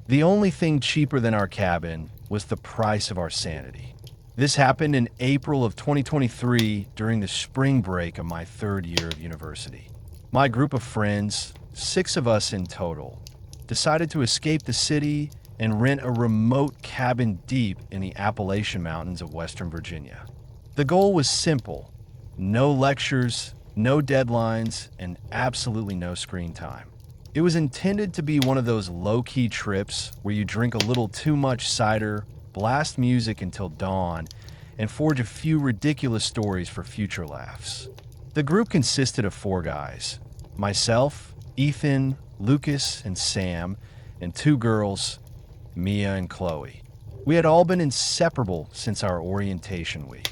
The only thing cheaper than our cabin was the price of our sanity. This happened in April of 2023 during the spring break of my third year of university. My group of friends, 6 of us in total, decided to escape the city and rent a remote cabin deep in the Appalachian Mountains of Western Virginia. The goal was simple: no lectures, no deadlines, and absolutely no screen time. It was intended to be one of those low-key trips where you drink a little too much cider, blast music until dawn, and forge a few ridiculous stories for future laughs. The group consisted of 4 guys: myself, Ethan, Lucas, and Sam, and 2 girls, Mia and Chloe. We had all been inseparable since our orientation week.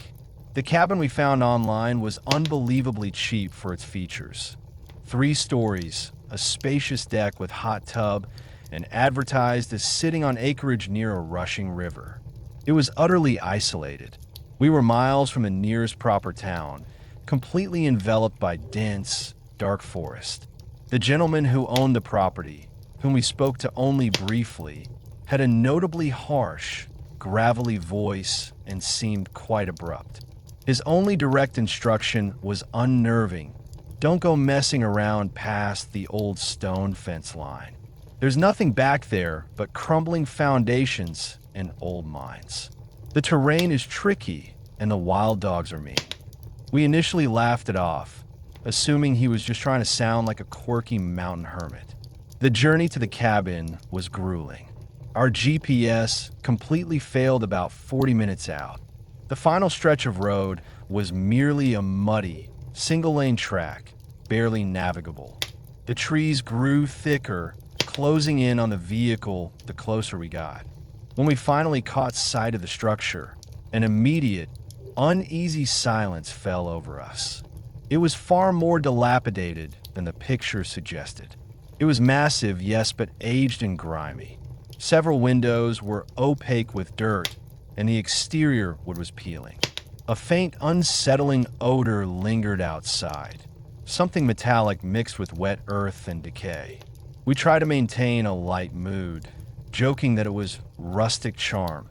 The cabin we found online was unbelievably cheap for its features. 3 stories, a spacious deck with hot tub, and advertised as sitting on acreage near a rushing river. It was utterly isolated. We were miles from the nearest proper town, completely enveloped by dense, dark forest. The gentleman who owned the property, whom we spoke to only briefly, had a notably harsh, gravelly voice and seemed quite abrupt. His only direct instruction was unnerving: don't go messing around past the old stone fence line. There's nothing back there but crumbling foundations and old mines. The terrain is tricky and the wild dogs are mean. We initially laughed it off, assuming he was just trying to sound like a quirky mountain hermit. The journey to the cabin was grueling. Our GPS completely failed about 40 minutes out. The final stretch of road was merely a muddy, single-lane track, barely navigable. The trees grew thicker, closing in on the vehicle the closer we got. When we finally caught sight of the structure, an immediate, uneasy silence fell over us. It was far more dilapidated than the picture suggested. It was massive, yes, but aged and grimy. Several windows were opaque with dirt, and the exterior wood was peeling. A faint, unsettling odor lingered outside, something metallic mixed with wet earth and decay. We tried to maintain a light mood, joking that it was rustic charm,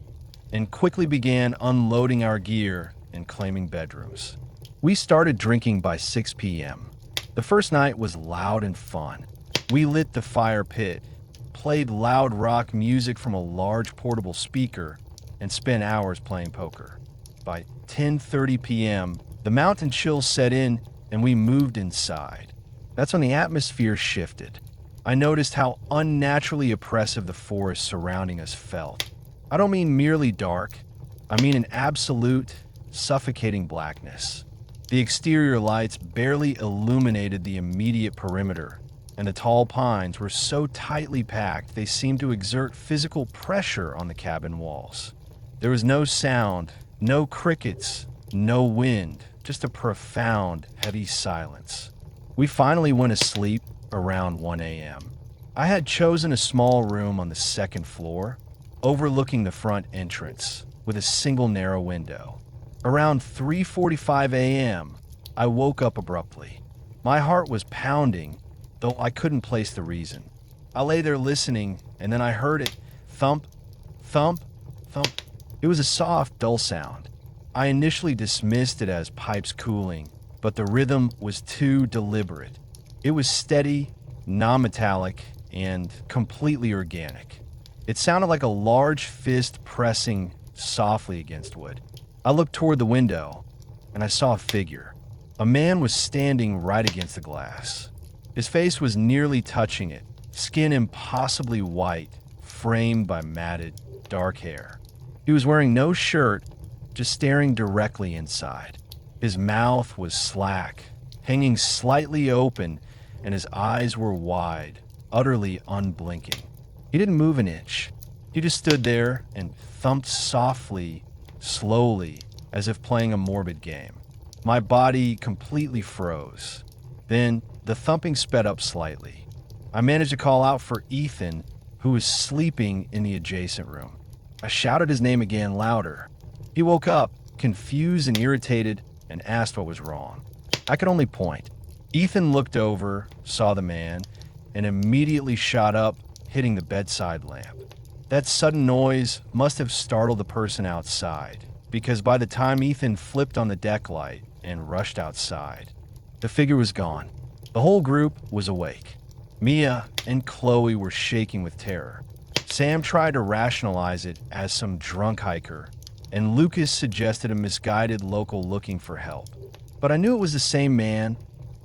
and quickly began unloading our gear and claiming bedrooms. We started drinking by 6 p.m. The first night was loud and fun. We lit the fire pit, played loud rock music from a large portable speaker, and spent hours playing poker. By 10:30 p.m., the mountain chill set in and we moved inside. That's when the atmosphere shifted. I noticed how unnaturally oppressive the forest surrounding us felt. I don't mean merely dark. I mean an absolute, suffocating blackness. The exterior lights barely illuminated the immediate perimeter, and the tall pines were so tightly packed they seemed to exert physical pressure on the cabin walls. There was no sound, no crickets, no wind, just a profound, heavy silence. We finally went to sleep around 1 a.m. I had chosen a small room on the 2nd floor, overlooking the front entrance, with a single narrow window. Around 3:45 a.m., I woke up abruptly. My heart was pounding, though I couldn't place the reason. I lay there listening, and then I heard it: thump, thump, thump. It was a soft, dull sound. I initially dismissed it as pipes cooling, but the rhythm was too deliberate. It was steady, non-metallic, and completely organic. It sounded like a large fist pressing softly against wood. I looked toward the window, and I saw a figure. A man was standing right against the glass. His face was nearly touching it, skin impossibly white, framed by matted, dark hair. He was wearing no shirt, just staring directly inside. His mouth was slack, hanging slightly open, and his eyes were wide, utterly unblinking. He didn't move an inch. He just stood there and thumped softly, slowly, as if playing a morbid game. My body completely froze. Then the thumping sped up slightly. I managed to call out for Ethan, who was sleeping in the adjacent room. I shouted his name again, louder. He woke up, confused and irritated, and asked what was wrong. I could only point. Ethan looked over, saw the man, and immediately shot up, hitting the bedside lamp. That sudden noise must have startled the person outside, because by the time Ethan flipped on the deck light and rushed outside, the figure was gone. The whole group was awake. Mia and Chloe were shaking with terror. Sam tried to rationalize it as some drunk hiker, and Lucas suggested a misguided local looking for help. But I knew it was the same man,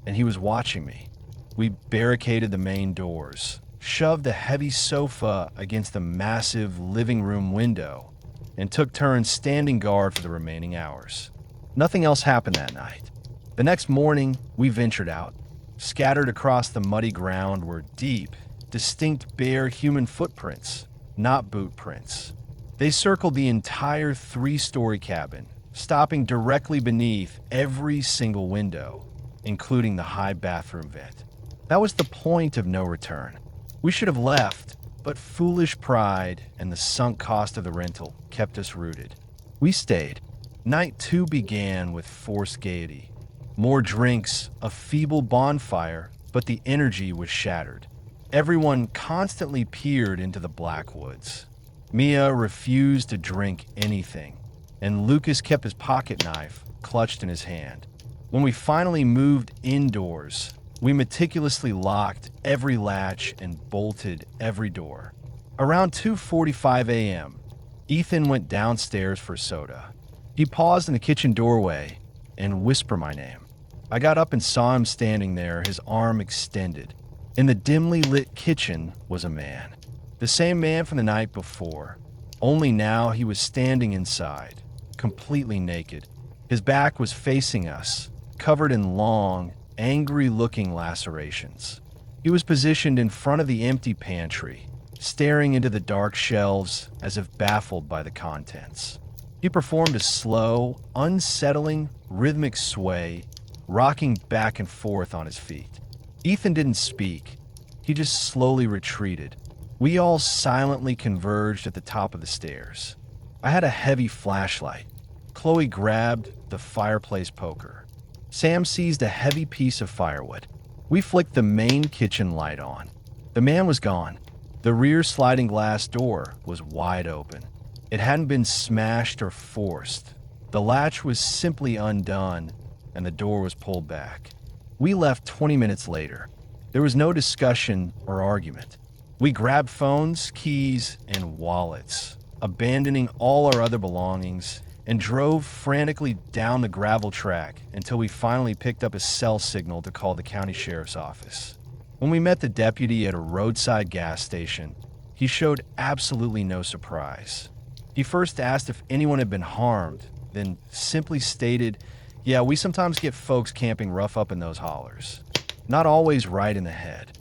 and he was watching me. We barricaded the main doors, shoved a heavy sofa against the massive living room window, and took turns standing guard for the remaining hours. Nothing else happened that night. The next morning, we ventured out. Scattered across the muddy ground were deep, distinct bare human footprints, not boot prints. They circled the entire 3-story cabin, stopping directly beneath every single window, including the high bathroom vent. That was the point of no return. We should have left, but foolish pride and the sunk cost of the rental kept us rooted. We stayed. Night 2 began with forced gaiety. More drinks, a feeble bonfire, but the energy was shattered. Everyone constantly peered into the black woods. Mia refused to drink anything, and Lucas kept his pocket knife clutched in his hand. When we finally moved indoors, we meticulously locked every latch and bolted every door. Around 2:45 a.m., Ethan went downstairs for soda. He paused in the kitchen doorway and whispered my name. I got up and saw him standing there, his arm extended. In the dimly lit kitchen was a man. The same man from the night before, only now he was standing inside, completely naked. His back was facing us, covered in long, angry-looking lacerations. He was positioned in front of the empty pantry, staring into the dark shelves as if baffled by the contents. He performed a slow, unsettling, rhythmic sway, rocking back and forth on his feet. Ethan didn't speak. He just slowly retreated. We all silently converged at the top of the stairs. I had a heavy flashlight. Chloe grabbed the fireplace poker. Sam seized a heavy piece of firewood. We flicked the main kitchen light on. The man was gone. The rear sliding glass door was wide open. It hadn't been smashed or forced. The latch was simply undone, and the door was pulled back. We left 20 minutes later. There was no discussion or argument. We grabbed phones, keys, and wallets, abandoning all our other belongings, and drove frantically down the gravel track until we finally picked up a cell signal to call the county sheriff's office. When we met the deputy at a roadside gas station, he showed absolutely no surprise. He first asked if anyone had been harmed, then simply stated, "Yeah, we sometimes get folks camping rough up in those hollers. Not always right in the head."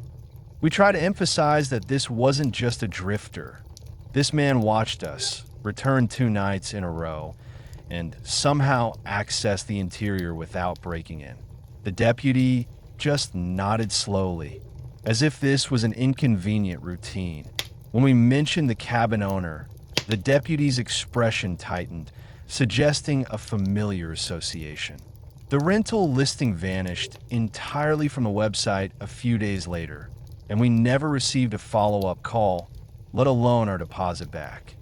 We try to emphasize that this wasn't just a drifter. This man watched us, returned 2 nights in a row, and somehow accessed the interior without breaking in. The deputy just nodded slowly, as if this was an inconvenient routine. When we mentioned the cabin owner, the deputy's expression tightened, suggesting a familiar association. The rental listing vanished entirely from the website a few days later, and we never received a follow-up call, let alone our deposit back.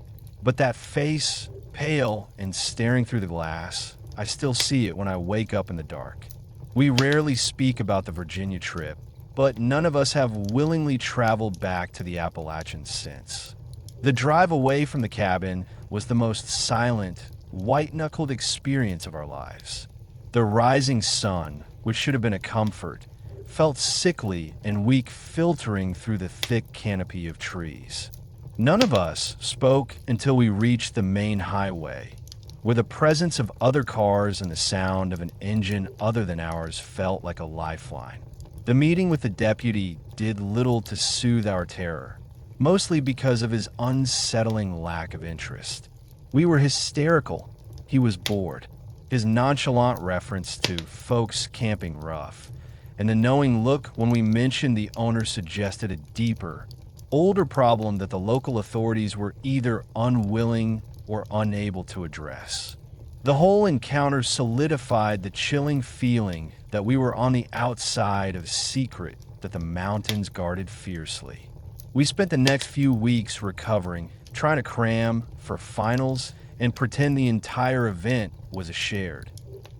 But that face, pale and staring through the glass, I still see it when I wake up in the dark. We rarely speak about the Virginia trip, but none of us have willingly traveled back to the Appalachians since. The drive away from the cabin was the most silent, white-knuckled experience of our lives. The rising sun, which should have been a comfort, felt sickly and weak filtering through the thick canopy of trees. None of us spoke until we reached the main highway, where the presence of other cars and the sound of an engine other than ours felt like a lifeline. The meeting with the deputy did little to soothe our terror, mostly because of his unsettling lack of interest. We were hysterical. He was bored. His nonchalant reference to folks camping rough, and the knowing look when we mentioned the owner suggested a deeper, older problem that the local authorities were either unwilling or unable to address. The whole encounter solidified the chilling feeling that we were on the outside of a secret that the mountains guarded fiercely. We spent the next few weeks recovering, trying to cram for finals and pretend the entire event was a shared,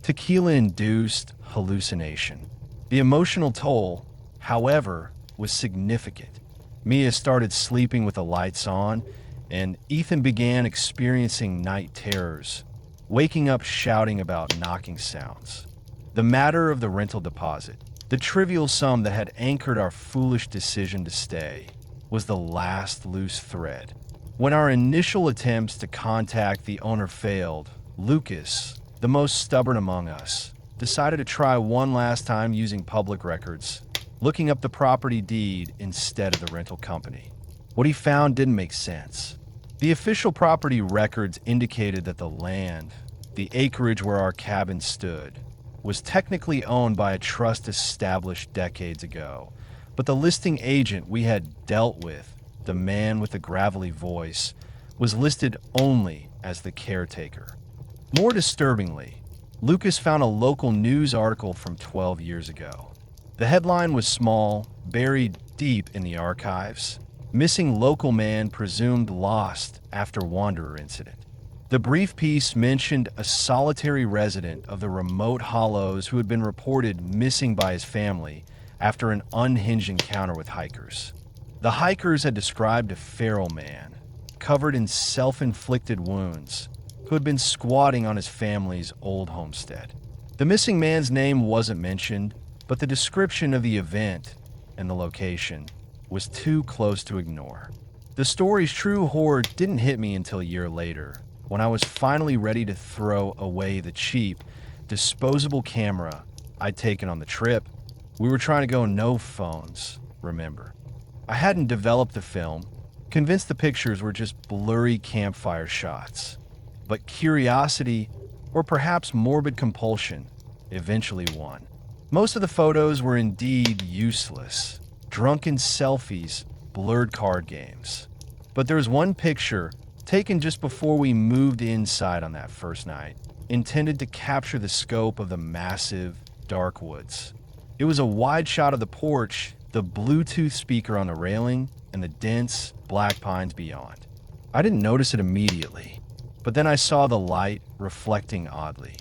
tequila-induced hallucination. The emotional toll, however, was significant. Mia started sleeping with the lights on, and Ethan began experiencing night terrors, waking up shouting about knocking sounds. The matter of the rental deposit, the trivial sum that had anchored our foolish decision to stay, was the last loose thread. When our initial attempts to contact the owner failed, Lucas, the most stubborn among us, decided to try one last time using public records, looking up the property deed instead of the rental company. What he found didn't make sense. The official property records indicated that the land, the acreage where our cabin stood, was technically owned by a trust established decades ago, but the listing agent we had dealt with, the man with the gravelly voice, was listed only as the caretaker. More disturbingly, Lucas found a local news article from 12 years ago. The headline was small, buried deep in the archives. Missing local man presumed lost after wanderer incident. The brief piece mentioned a solitary resident of the remote hollows who had been reported missing by his family after an unhinged encounter with hikers. The hikers had described a feral man, covered in self-inflicted wounds, who had been squatting on his family's old homestead. The missing man's name wasn't mentioned, but the description of the event and the location was too close to ignore. The story's true horror didn't hit me until a year later, when I was finally ready to throw away the cheap, disposable camera I'd taken on the trip. We were trying to go no phones, remember. I hadn't developed the film, convinced the pictures were just blurry campfire shots. But curiosity, or perhaps morbid compulsion, eventually won. Most of the photos were indeed useless. Drunken selfies, blurred card games. But there was one picture, taken just before we moved inside on that first night, intended to capture the scope of the massive, dark woods. It was a wide shot of the porch, the Bluetooth speaker on the railing, and the dense, black pines beyond. I didn't notice it immediately, but then I saw the light reflecting oddly.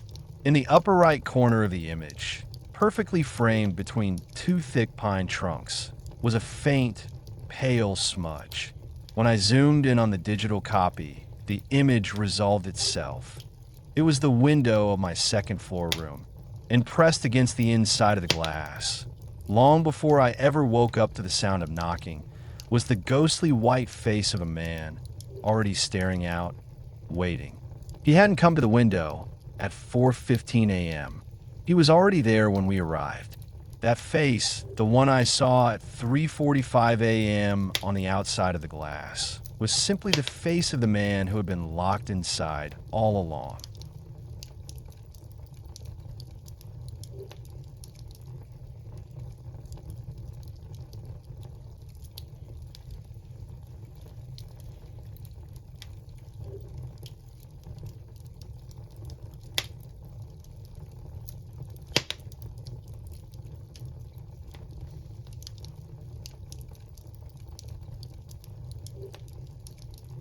In the upper right corner of the image, perfectly framed between two thick pine trunks, was a faint, pale smudge. When I zoomed in on the digital copy, the image resolved itself. It was the window of my second floor room, and pressed against the inside of the glass, long before I ever woke up to the sound of knocking, was the ghostly white face of a man, already staring out, waiting. He hadn't come to the window at 4:15 a.m. He was already there when we arrived. That face, the one I saw at 3:45 a.m. on the outside of the glass, was simply the face of the man who had been locked inside all along.